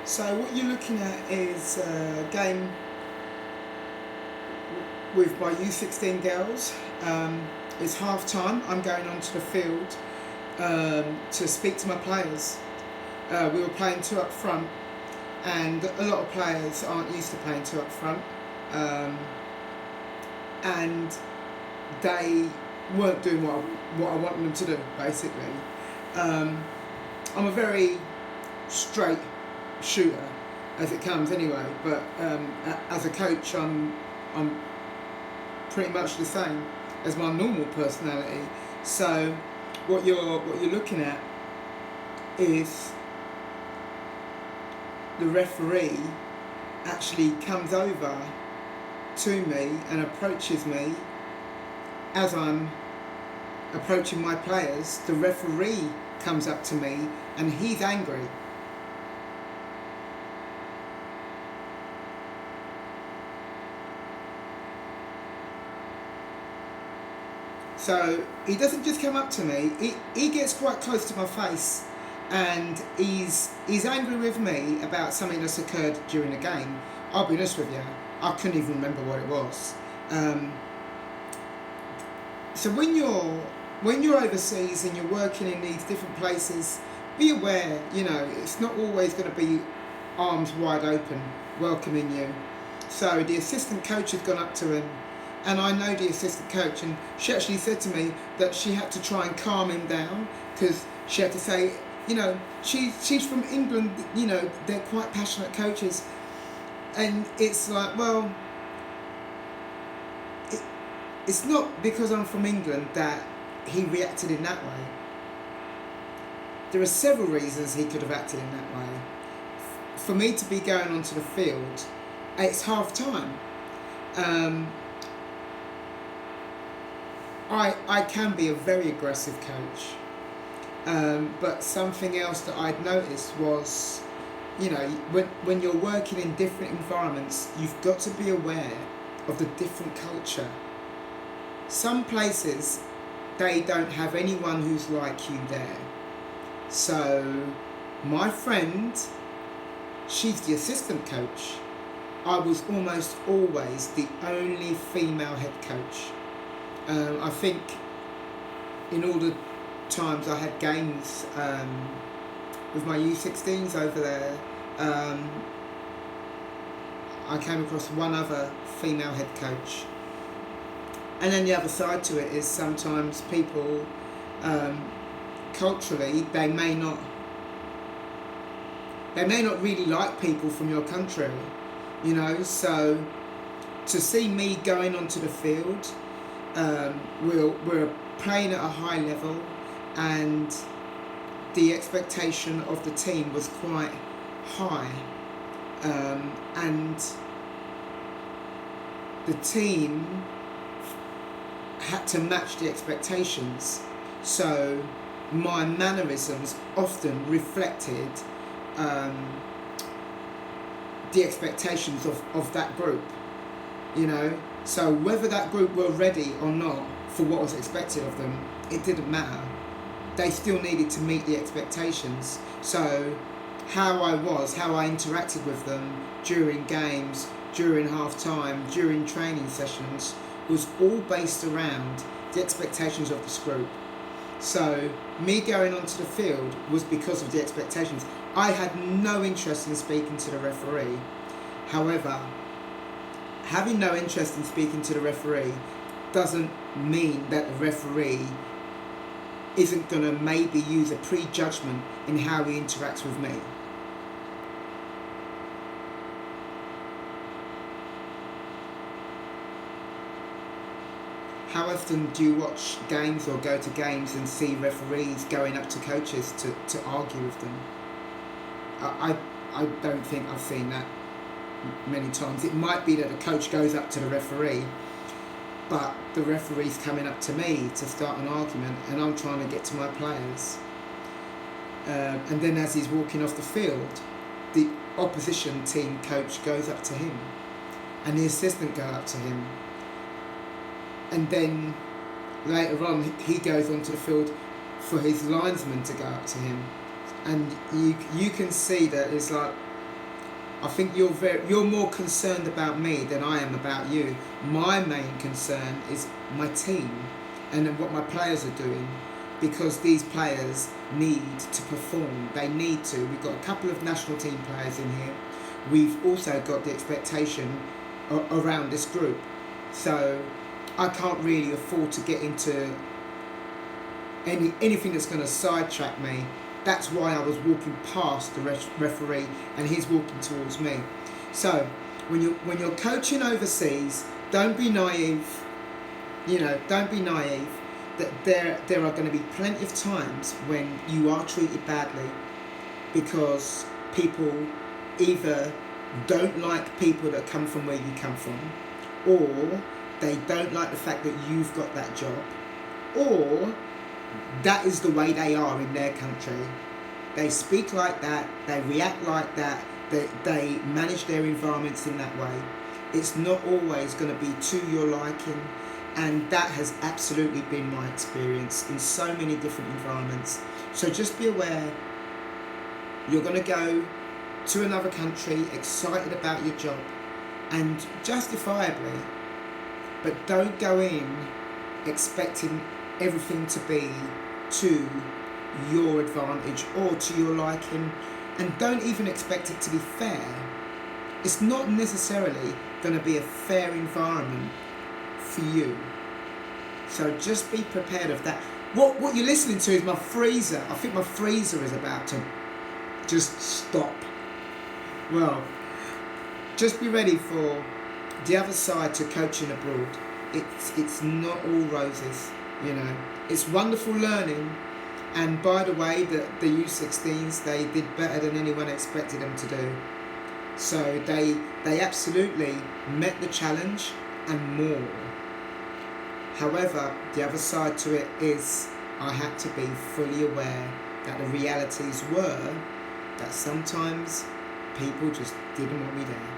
So what you're looking at is a game with my U16 girls. It's half time. I'm going onto the field to speak to my players. We were playing two up front, and a lot of players aren't used to playing two up front, and they weren't doing what I wanted them to do, basically. I'm a very straight shooter as it comes anyway, but as a coach I'm pretty much the same as my normal personality. So what you're looking at is the referee actually comes over to me and approaches me as I'm approaching my players. The referee comes up to me and he's angry. So he doesn't just come up to me, he gets quite close to my face, and he's angry with me about something that's occurred during the game. I'll be honest with you, I couldn't even remember what it was. So when you're overseas and you're working in these different places, be aware, it's not always going to be arms wide open welcoming you. So the assistant coach has gone up to him, and I know the assistant coach, and she actually said to me that she had to try and calm him down, because she had to say, she's from England, they're quite passionate coaches, and it's like, well, it's not because I'm from England that he reacted in that way. There are several reasons he could have acted in that way. For me to be going onto the field, it's half time. I can be a very aggressive coach, but something else that I'd noticed was, when you're working in different environments, you've got to be aware of the different culture. Some places, they don't have anyone who's like you there. So my friend, she's the assistant coach. I was almost always the only female head coach. I think in all the times I had games with my U16s over there, I came across one other female head coach. And then the other side to it is sometimes people, culturally, they may not really like people from your country, so to see me going onto the field, we're playing at a high level, and the expectation of the team was quite high, and the team had to match the expectations. So my mannerisms often reflected the expectations of that group, So whether that group were ready or not for what was expected of them, it didn't matter. They still needed to meet the expectations. So how I interacted with them during games, during half time, during training sessions, was all based around the expectations of this group. So me going onto the field was because of the expectations. I had no interest in speaking to the referee. However, having no interest in speaking to the referee doesn't mean that the referee isn't going to maybe use a prejudgment in how he interacts with me. How often do you watch games or go to games and see referees going up to coaches to argue with them? I don't think I've seen that many times. It might be that a coach goes up to the referee, but the referee's coming up to me to start an argument, and I'm trying to get to my players. And then as he's walking off the field, the opposition team coach goes up to him, and the assistant go up to him. And then later on, he goes onto the field for his linesman to go up to him. And you can see that it's like I think you're more concerned about me than I am about you. My main concern is my team and then what my players are doing, because these players need to perform. They need to. We've got a couple of national team players in here. We've also got the expectation around this group. So I can't really afford to get into anything that's going to sidetrack me. That's why I was walking past the referee and he's walking towards me. So when you're coaching overseas, don't be naive. Don't be naive. That there are going to be plenty of times when you are treated badly, because people either don't like people that come from where you come from, or they don't like the fact that you've got that job, or that is the way they are in their country. They speak like that, they react like that, they manage their environments in that way. It's not always going to be to your liking, and that has absolutely been my experience in so many different environments. So just be aware, you're going to go to another country excited about your job, and justifiably, but don't go in expecting everything to be to your advantage or to your liking, and don't even expect it to be fair. It's not necessarily going to be a fair environment for you. So just be prepared of that. What you're listening to is my freezer. I think my freezer is about to just stop. Well, just be ready for the other side to coaching abroad. It's not all roses, It's wonderful learning, and by the way, the U16s, they did better than anyone expected them to do. So they absolutely met the challenge and more. However, the other side to it is I had to be fully aware that the realities were that sometimes people just didn't want me there.